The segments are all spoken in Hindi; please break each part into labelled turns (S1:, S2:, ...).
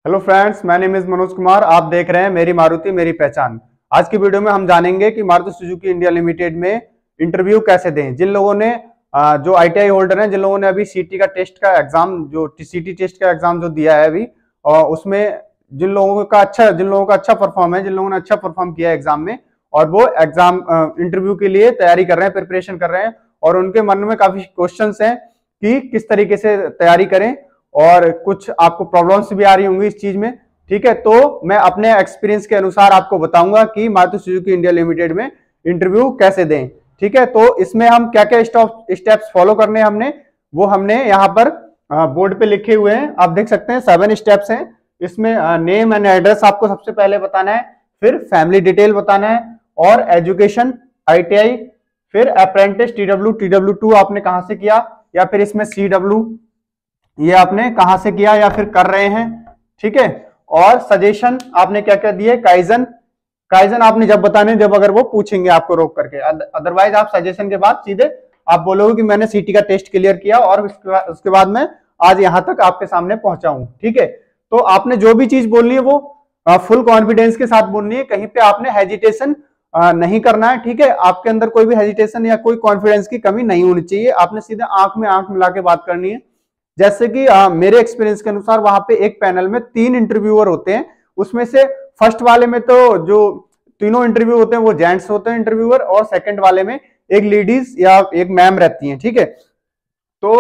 S1: Hello friends, my name is Manoj Kumar. आप देख रहे हैं मेरी मारुति मेरी पहचान। आज की वीडियो में हम जानेंगे कि मारुति सुजुकी इंडिया लिमिटेड में इंटरव्यू कैसे दें। जिन लोगों ने जो आईटीआई होल्डर हैं, जिन लोगों ने अभी सीटी का टेस्ट का एग्जाम जो सीटी टेस्ट का एग्जाम जो दिया है अभी, और उसमें जिन लोगों का अच्छा परफॉर्म है, जिन लोगों ने अच्छा परफॉर्म किया है एग्जाम में, और वो एग्जाम इंटरव्यू के लिए तैयारी कर रहे हैं, प्रिपरेशन कर रहे हैं, और उनके मन में काफी क्वेश्चंस हैं कि किस तरीके से तैयारी करें, और कुछ आपको प्रॉब्लम्स भी आ रही होंगी इस चीज में। ठीक है, तो मैं अपने एक्सपीरियंस के अनुसार आपको बताऊंगा कि मारुति सुजुकी इंडिया लिमिटेड में इंटरव्यू कैसे दें। ठीक है, तो इसमें हम क्या क्या स्टेप्स फॉलो करने हैं हमने यहाँ पर बोर्ड पे लिखे हुए हैं। आप देख सकते हैं 7 स्टेप्स हैं। इसमें नेम एंड एड्रेस आपको सबसे पहले बताना है, फिर फैमिली डिटेल बताना है, और एजुकेशन आईटीआई, फिर अप्रेंटिस TW2 आपने कहां से किया, या फिर इसमें CW ये आपने कहां से किया या फिर कर रहे हैं। ठीक है, और सजेशन आपने क्या क्या दिए। काइजन आपने जब बताने, जब अगर वो पूछेंगे आपको रोक करके, अदरवाइज आप सजेशन के बाद सीधे आप बोलोगे कि मैंने सीटी का टेस्ट क्लियर किया और उसके बाद मैं आज यहां तक आपके सामने पहुंचा हूं। ठीक है, तो आपने जो भी चीज बोलनी है वो फुल कॉन्फिडेंस के साथ बोलनी है, कहीं पे आपने हेजिटेशन नहीं करना है। ठीक है, आपके अंदर कोई भी हेजिटेशन या कोई कॉन्फिडेंस की कमी नहीं होनी चाहिए। आपने सीधे आंख में आंख मिला के बात करनी है। जैसे कि मेरे एक्सपीरियंस के अनुसार वहां पे एक पैनल में 3 इंटरव्यूअर होते हैं। उसमें से फर्स्ट वाले में तो जो तीनों इंटरव्यू होते हैं वो जेंट्स होते हैं इंटरव्यूअर, और सेकंड वाले में एक लेडीज या एक मैम रहती हैं। ठीक है, तो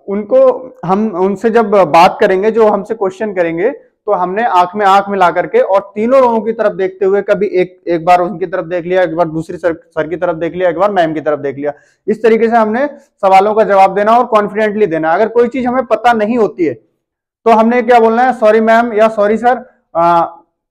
S1: उनको हम उनसे जब बात करेंगे, जो हमसे क्वेश्चन करेंगे, तो हमने आंख में आंख मिला करके और तीनों लोगों की तरफ देखते हुए, कभी एक बार उनकी तरफ देख लिया, एक बार दूसरी सर की तरफ देख लिया, एक बार मैम की तरफ देख लिया। इस तरीके से हमने सवालों का जवाब देना और कॉन्फिडेंटली देना। अगर कोई चीज हमें पता नहीं होती है तो हमने क्या बोलना है, सॉरी मैम या सॉरी सर,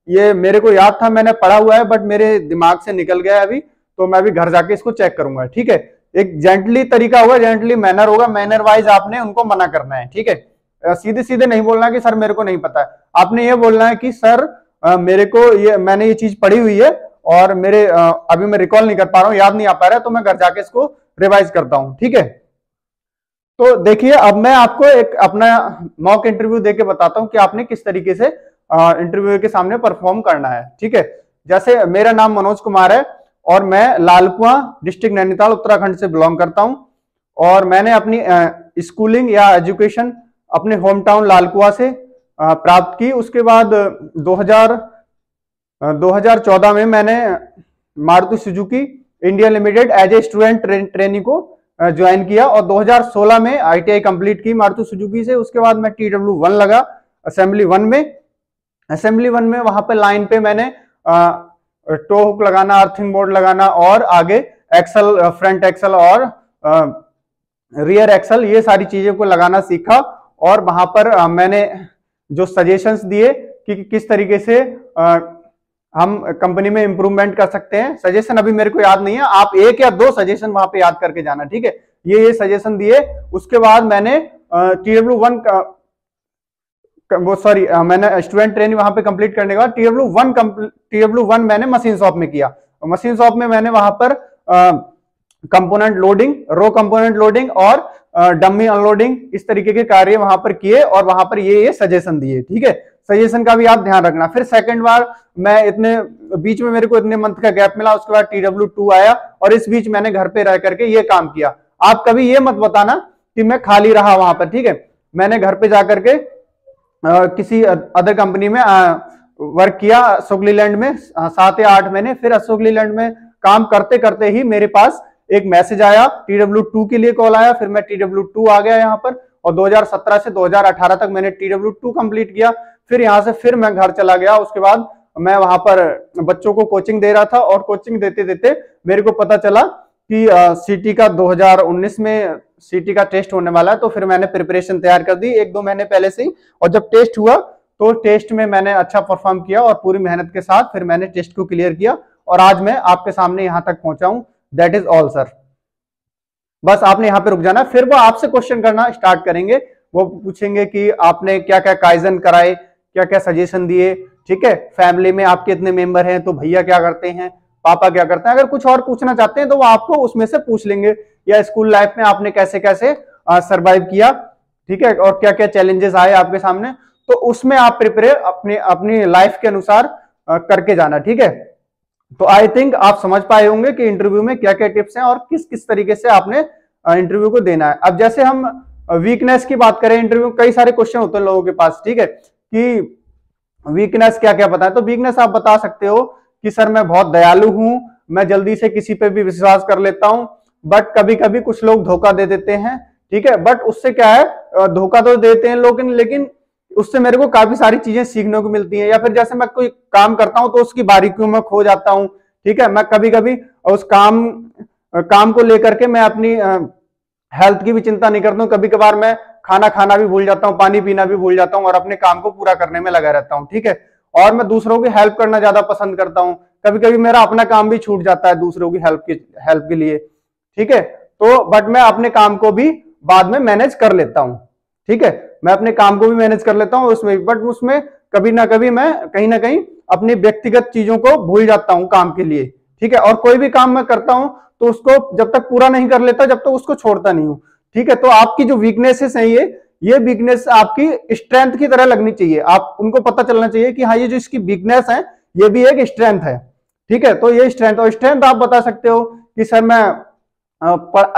S1: ये मेरे को याद था, मैंने पढ़ा हुआ है, बट मेरे दिमाग से निकल गया अभी, तो मैं अभी घर जाके इसको चेक करूंगा। ठीक है, एक जेंटली तरीका होगा, जेंटली मैनर होगा, मैनर वाइज आपने उनको मना करना है। ठीक है, सीधे सीधे नहीं बोलना कि सर मेरे को नहीं पता है। आपने ये बोलना है कि सर मेरे को मैंने ये चीज पढ़ी हुई है और मेरे अभी मैं रिकॉल नहीं कर पा रहा हूँ, याद नहीं आ पा रहा है, तो मैं घर जाके इसको रिवाइज करता हूँ। ठीक है, तो देखिए अब मैं आपको एक अपना मॉक इंटरव्यू देके बताता हूँ कि आपने किस तरीके से इंटरव्यू के सामने परफॉर्म करना है। ठीक है, जैसे मेरा नाम मनोज कुमार है और मैं लालकुआं डिस्ट्रिक्ट नैनीताल उत्तराखंड से बिलोंग करता हूं, और मैंने अपनी स्कूलिंग या एजुकेशन अपने होम टाउन लालकुआं से प्राप्त की। उसके बाद 2014 में मैंने Maruti Suzuki India limited as a student trainee को ज्वाइन किया, और 2016 में आईटीआई कंप्लीट की मारुति सुजुकी से। उसके बाद मैं TW1 लगा असेंबली 1 में वहां पे लाइन पे मैंने टो हुक लगाना, अर्थिंग बोर्ड लगाना, और आगे एक्सल, फ्रंट एक्सल और रियर एक्सल, ये सारी चीजों को लगाना सीखा। और वहां पर मैंने जो सजेशंस दिए कि किस तरीके से हम कंपनी में इंप्रूवमेंट कर सकते हैं। सजेशन अभी मेरे को याद नहीं है, आप 1 या 2 सजेशन वहां पे याद करके जाना। ठीक है, ये सजेशन दिए। उसके बाद मैंने TW1 मैंने स्टूडेंट ट्रेनिंग वहां पे कंप्लीट करने के बाद TW1 मैंने मशीन शॉप में किया। मशीन शॉप में मैंने वहां पर कंपोनेंट लोडिंग, रो कंपोनेंट लोडिंग और डमी अनलोडिंग, इस तरीके के कार्य वहां पर किए, और वहां पर ये सजेशन दिए। ठीक है, सजेशन का भी आप ध्यान रखना। फिर सेकंड बार मैं इतने बीच में मेरे को इतने मंथ का गैप मिला, उसके बाद TW2 आया, और इस बीच मैंने घर पे रह करके ये काम किया। आप कभी ये मत बताना कि मैं खाली रहा वहां पर। ठीक है, मैंने घर पे जाकर के किसी अदर कंपनी में वर्क किया, अशोक लीलैंड में 7 या 8 महीने। फिर अशोक लीलैंड में काम करते करते ही मेरे पास एक मैसेज आया, TW2 के लिए कॉल आया। फिर मैं TW2 आ गया यहाँ पर, और 2017 से 2018 तक मैंने TW2 कंप्लीट किया। फिर यहाँ से फिर मैं घर चला गया। उसके बाद मैं वहां पर बच्चों को कोचिंग दे रहा था, और कोचिंग देते देते मेरे को पता चला कि सीटी का 2019 में सीटी का टेस्ट होने वाला है। तो फिर मैंने प्रिपरेशन तैयार कर दी 1-2 महीने पहले से ही, और जब टेस्ट हुआ तो टेस्ट में मैंने अच्छा परफॉर्म किया, और पूरी मेहनत के साथ फिर मैंने टेस्ट को क्लियर किया, और आज मैं आपके सामने यहां तक पहुंचा हूं। That is all sir. बस आपने यहाँ पे रुक जाना। फिर वो आपसे क्वेश्चन करना स्टार्ट करेंगे। वो पूछेंगे कि आपने क्या क्या काइजन कराए, क्या क्या सजेशन दिए। ठीक है, फैमिली में आपके इतने मेंबर हैं, तो भैया क्या करते हैं, पापा क्या करते हैं। अगर कुछ और पूछना चाहते हैं तो वो आपको उसमें से पूछ लेंगे, या स्कूल लाइफ में आपने कैसे कैसे सरवाइव किया। ठीक है, और क्या क्या चैलेंजेस आए आपके सामने। तो उसमें आप प्रिपेयर अपनी अपनी लाइफ के अनुसार करके जाना, ठीक है। तो आई थिंक आप समझ पाए होंगे कि इंटरव्यू में क्या क्या टिप्स हैं और किस किस तरीके से आपने इंटरव्यू को देना है। अब जैसे हम वीकनेस की बात करें, इंटरव्यू कई सारे क्वेश्चन होते हैं लोगों के पास, ठीक है, कि वीकनेस क्या क्या पता है। तो वीकनेस आप बता सकते हो कि सर मैं बहुत दयालु हूं, मैं जल्दी से किसी पे भी विश्वास कर लेता हूं, बट कभी कभी कुछ लोग धोखा दे देते हैं, ठीक है। बट उससे क्या है, धोखा तो देते हैं लोग, लेकिन उससे मेरे को काफी सारी चीजें सीखने को मिलती हैं। या फिर जैसे मैं कोई काम करता हूं तो उसकी बारीकियों में खो जाता हूं, ठीक है। मैं कभी कभी उस काम को लेकर के मैं अपनी हेल्थ की भी चिंता नहीं करता हूँ। कभी कभार मैं खाना खाना भी भूल जाता हूँ, पानी पीना भी भूल जाता हूँ और अपने काम को पूरा करने में लगा रहता हूँ, ठीक है। और मैं दूसरों की हेल्प करना ज्यादा पसंद करता हूँ। कभी कभी मेरा अपना काम भी छूट जाता है दूसरों की हेल्प के लिए, ठीक है। तो बट मैं अपने काम को भी बाद में मैनेज कर लेता हूँ, ठीक है। मैं अपने काम को भी मैनेज कर लेता हूँ उसमें, बट उसमें कभी ना कभी मैं कहीं ना कहीं अपनी व्यक्तिगत चीजों को भूल जाता हूँ काम के लिए, ठीक है। और कोई भी काम मैं करता हूँ तो उसको जब तक पूरा नहीं कर लेता, जब तक उसको छोड़ता नहीं हूँ, ठीक है। तो आपकी जो वीकनेसेस है ये वीकनेस आपकी स्ट्रेंथ की तरह लगनी चाहिए। आप उनको पता चलना चाहिए कि हाँ ये जो इसकी वीकनेस है ये भी एक स्ट्रेंथ है, ठीक है। तो ये स्ट्रेंथ, और स्ट्रेंथ आप बता सकते हो कि सर मैं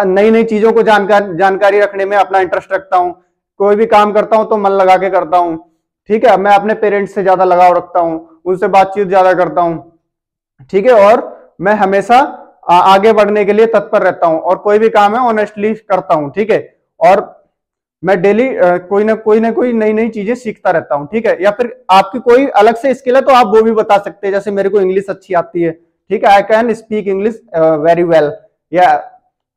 S1: नई नई चीजों को जानकारी रखने में अपना इंटरेस्ट रखता हूँ, कोई भी काम करता हूं तो मन लगा के करता हूं, ठीक है। मैं अपने पेरेंट्स से ज्यादा लगाव रखता हूं, उनसे बातचीत ज्यादा करता हूं, ठीक है। और मैं हमेशा आगे बढ़ने के लिए तत्पर रहता हूं और कोई भी काम है ऑनेस्टली करता हूं, ठीक है। और मैं डेली कोई ना कोई नई नई चीजें सीखता रहता हूं, ठीक है। या फिर आपकी कोई अलग से स्किल है तो आप वो भी बता सकते हैं। जैसे मेरे को इंग्लिश अच्छी आती है, ठीक है, I can speak English very well, या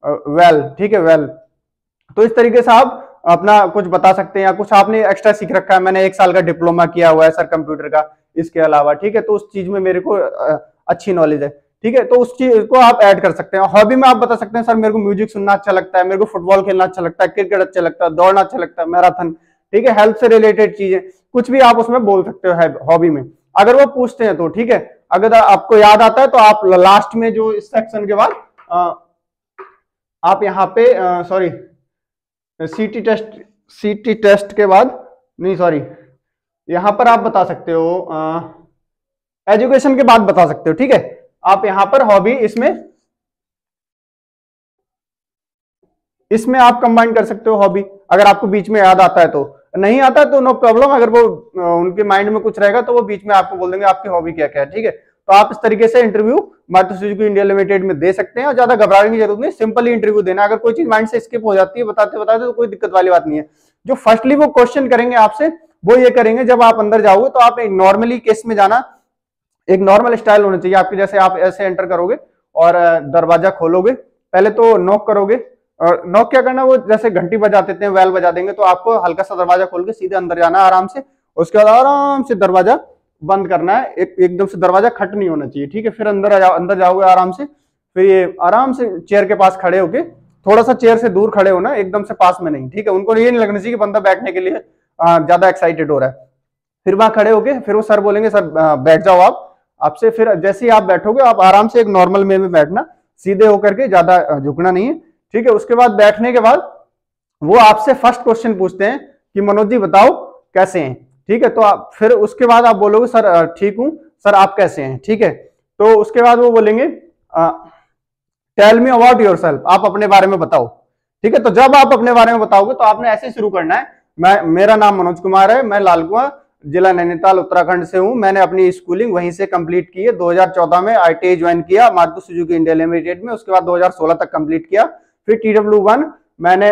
S1: वेल, ठीक है, वेल। तो इस तरीके से आप अपना कुछ बता सकते हैं, या कुछ आपने एक्स्ट्रा सीख रखा है, मैंने 1 साल का डिप्लोमा किया हुआ है सर कंप्यूटर का, इसके अलावा, ठीक है। तो उस चीज में मेरे को अच्छी नॉलेज है, ठीक है। तो उस चीज को आप ऐड कर सकते हैं। हॉबी में आप बता सकते हैं सर मेरे को म्यूजिक सुनना अच्छा लगता है, मेरे को फुटबॉल खेलना अच्छा लगता है, क्रिकेट अच्छा लगता है, दौड़ना अच्छा लगता है, मैराथन, ठीक है। हेल्थ से रिलेटेड चीजें कुछ भी आप उसमें बोल सकते हो हॉबी में, अगर वो पूछते हैं तो, ठीक है। अगर आपको याद आता है तो आप लास्ट में जो इस सेक्शन के बाद आप यहाँ पे सॉरी सीटी टेस्ट के बाद नहीं, सॉरी, यहां पर आप बता सकते हो एजुकेशन के बाद बता सकते हो, ठीक है। आप यहां पर हॉबी इसमें आप कंबाइन कर सकते हो हॉबी, अगर आपको बीच में याद आता है तो। नहीं आता तो नो प्रॉब्लम, अगर वो उनके माइंड में कुछ रहेगा तो वो बीच में आपको बोल देंगे आपकी हॉबी क्या क्या है, ठीक है। तो आप इस तरीके से interview Maruti Suzuki India limited में दे सकते हैं और ज्यादा घबराने की जरूरत नहीं, सिंपली इंटरव्यू देना। अगर कोई चीज माइंड से स्किप हो जाती है बताते बताते तो कोई दिक्कत वाली बात नहीं है। जो फर्स्टली वो क्वेश्चन करेंगे आपसे वो ये करेंगे, जब आप अंदर जाओगे तो आप नॉर्मली केस में जाना, एक नॉर्मल स्टाइल होना चाहिए आपके। जैसे आप ऐसे एंटर करोगे और दरवाजा खोलोगे, पहले तो नॉक करोगे, और नॉक क्या करना, वो जैसे घंटी बजा देते हैं, वेल बजा देंगे, तो आपको हल्का सा दरवाजा खोल के सीधे अंदर जाना है आराम से। उसके बाद आराम से दरवाजा बंद करना है, एकदम से दरवाजा खट नहीं होना चाहिए, ठीक है। फिर अंदर जाओगे आराम से, फिर ये आराम से चेयर के पास खड़े होके, थोड़ा सा चेयर से दूर खड़े होना, एकदम से पास में नहीं, ठीक है। उनको ये नहीं लगना चाहिए कि बंदा बैठने के लिए ज्यादा एक्साइटेड हो रहा है। फिर वहां खड़े होके फिर वो सर बोलेंगे सर बैठ जाओ आप, आपसे फिर जैसे ही आप बैठोगे आप आराम से एक नॉर्मल वे में बैठना, सीधे होकर के, ज्यादा झुकना नहीं है, ठीक है। उसके बाद बैठने के बाद वो आपसे फर्स्ट क्वेश्चन पूछते हैं कि मनोज जी बताओ कैसे हैं, ठीक है। तो आप फिर उसके बाद आप बोलोगे सर ठीक हूं, सर आप कैसे हैं, ठीक है। तो उसके बाद वो बोलेंगे टेल मी अबाउट योरसेल्फ, आप अपने बारे में बताओ, ठीक है। तो जब आप अपने बारे में बताओगे तो आपने ऐसे शुरू करना है, मेरा नाम मनोज कुमार है, मैं लालकुआं जिला नैनीताल उत्तराखंड से हूं, मैंने अपनी स्कूलिंग वहीं से कंप्लीट की है, 2014 में ITI ज्वाइन किया मारुति सुजुकी इंडिया लिमिटेड में, उसके बाद 2016 तक कंप्लीट किया। फिर TW1 मैंने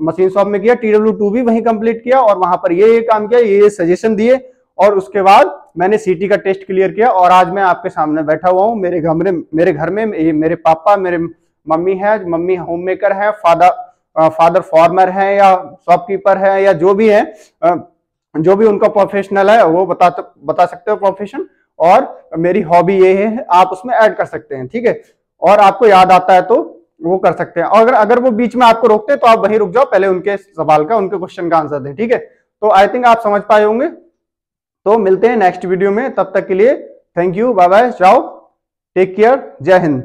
S1: मशीन शॉप में किया, TW2 भी वहीं कंप्लीट किया और वहां पर ये काम किया, ये सजेशन दिए, और उसके बाद मैंने CT का टेस्ट क्लियर किया और आज मैं आपके सामने बैठा हुआ हूँ। मेरे घर में मेरे पापा, मेरे मम्मी है, मम्मी होम मेकर है, फादर फार्मर है या शॉपकीपर है, या जो भी है, जो भी उनका प्रोफेशनल है वो बता सकते हो प्रोफेशन, और मेरी हॉबी ये है, आप उसमें ऐड कर सकते हैं, ठीक है। और आपको याद आता है तो वो कर सकते हैं, और अगर वो बीच में आपको रोकते हैं तो आप वहीं रुक जाओ, पहले उनके सवाल का, उनके क्वेश्चन का आंसर दें, ठीक है। तो आई थिंक आप समझ पाए होंगे। तो मिलते हैं नेक्स्ट वीडियो में, तब तक के लिए थैंक यू, बाय बाय, जाओ, टेक केयर, जय हिंद।